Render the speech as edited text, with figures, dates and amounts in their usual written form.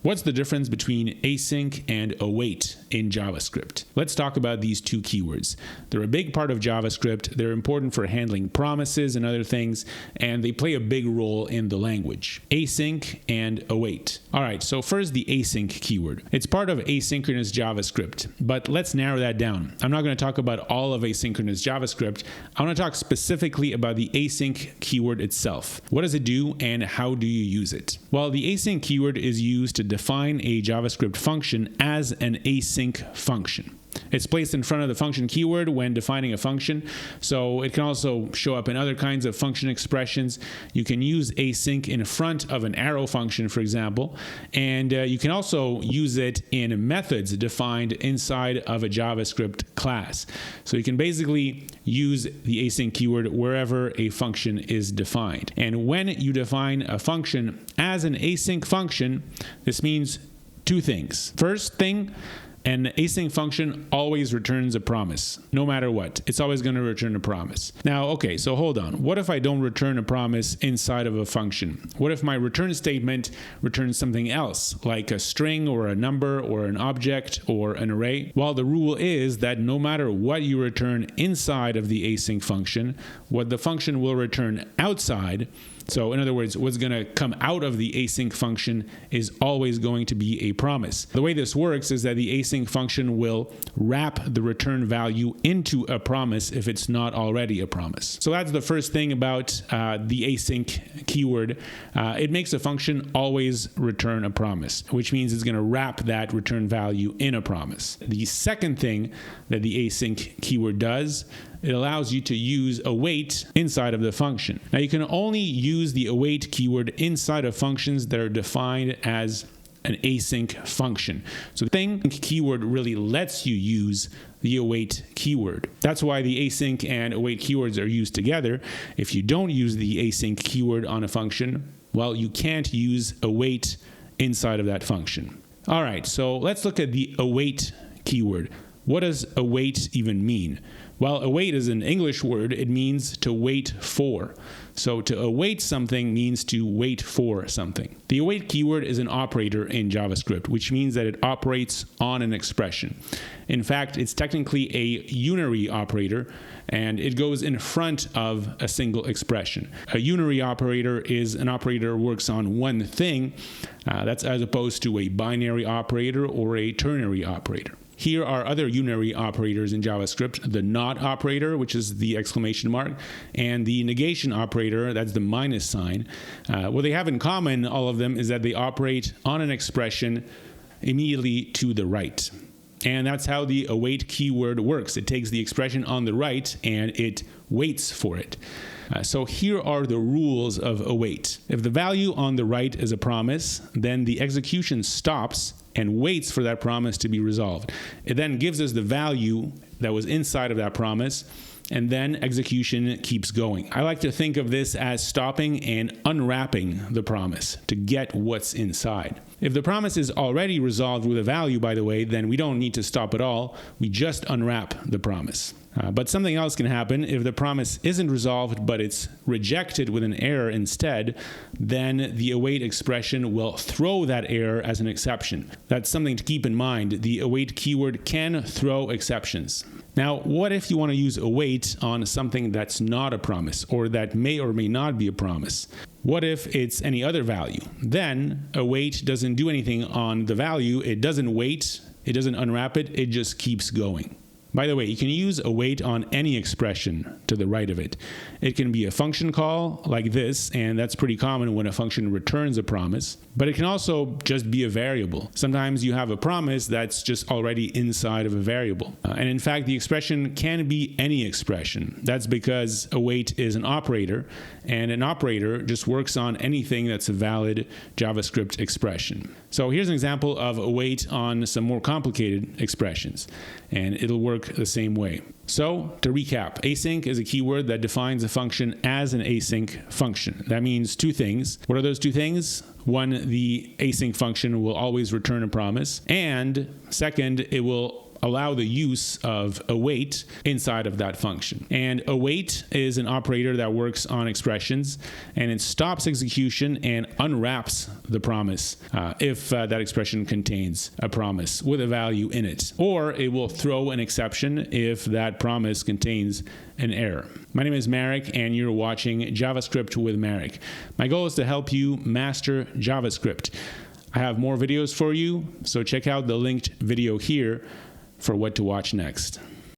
What's the difference between async and await in JavaScript? Let's talk about these two keywords. They're a big part of JavaScript. They're important for handling promises and other things, and they play a big role in the language. Async and await. All right, so first the async keyword. It's part of asynchronous JavaScript, but let's narrow that down. I'm not going to talk about all of asynchronous JavaScript. I want to talk specifically about the async keyword itself. What does it do and how do you use it? Well, the async keyword is used to define a JavaScript function as an async function. It's placed in front of the function keyword when defining a function, so it can also show up in other kinds of function expressions. You can use async in front of an arrow function, for example, and you can also use it in methods defined inside of a JavaScript class. So you can basically use the async keyword wherever a function is defined. And when you define a function as an async function, this means two things. First thing, an async function always returns a promise, no matter what. It's always going to return a promise. Now, okay, so hold on. What if I don't return a promise inside of a function? What if my return statement returns something else, like a string or a number or an object or an array? Well, the rule is that no matter what you return inside of the async function, what the function will return outside. So in other words, what's going to come out of the async function is always going to be a promise. The way this works is that the async function will wrap the return value into a promise if it's not already a promise. So that's the first thing about the async keyword. It makes a function always return a promise, which means it's going to wrap that return value in a promise. The second thing that the async keyword does, it allows you to use await inside of the function. Now you can only use the await keyword inside of functions that are defined as an async function. So the thing keyword really lets you use the await keyword. That's why the async and await keywords are used together. If you don't use the async keyword on a function, well, you can't use await inside of that function. All right, so let's look at the await keyword. What does await even mean? Well, await is an English word. It means to wait for. So to await something means to wait for something. The await keyword is an operator in JavaScript, which means that it operates on an expression. In fact, it's technically a unary operator, and it goes in front of a single expression. A unary operator is an operator that works on one thing. That's as opposed to a binary operator or a ternary operator. Here are other unary operators in JavaScript, the not operator, which is the exclamation mark, and the negation operator, that's the minus sign. What they have in common, all of them, is that they operate on an expression immediately to the right. And that's how the await keyword works. It takes the expression on the right and it waits for it. So here are the rules of await. If the value on the right is a promise, then the execution stops and waits for that promise to be resolved. It then gives us the value that was inside of that promise, and then execution keeps going. I like to think of this as stopping and unwrapping the promise to get what's inside. If the promise is already resolved with a value, by the way, then we don't need to stop at all. We just unwrap the promise. But something else can happen. If the promise isn't resolved, but it's rejected with an error instead, then the await expression will throw that error as an exception. That's something to keep in mind. The await keyword can throw exceptions. Now, what if you want to use await on something that's not a promise, or that may or may not be a promise? What if it's any other value? Then await doesn't do anything on the value. It doesn't wait. It doesn't unwrap it. It just keeps going. By the way, you can use await on any expression to the right of it. It can be a function call like this, and that's pretty common when a function returns a promise. But it can also just be a variable. Sometimes you have a promise that's just already inside of a variable. And in fact, the expression can be any expression. That's because await is an operator, and an operator just works on anything that's a valid JavaScript expression. So here's an example of await on some more complicated expressions, and it'll work the same way. So to recap, async is a keyword that defines a function as an async function. That means two things. What are those two things? One, the async function will always return a promise, and second, it will allow the use of await inside of that function. And await is an operator that works on expressions, and it stops execution and unwraps the promise if that expression contains a promise with a value in it. Or it will throw an exception if that promise contains an error. My name is Marek, and you're watching JavaScript with Marek. My goal is to help you master JavaScript. I have more videos for you, so check out the linked video here for what to watch next.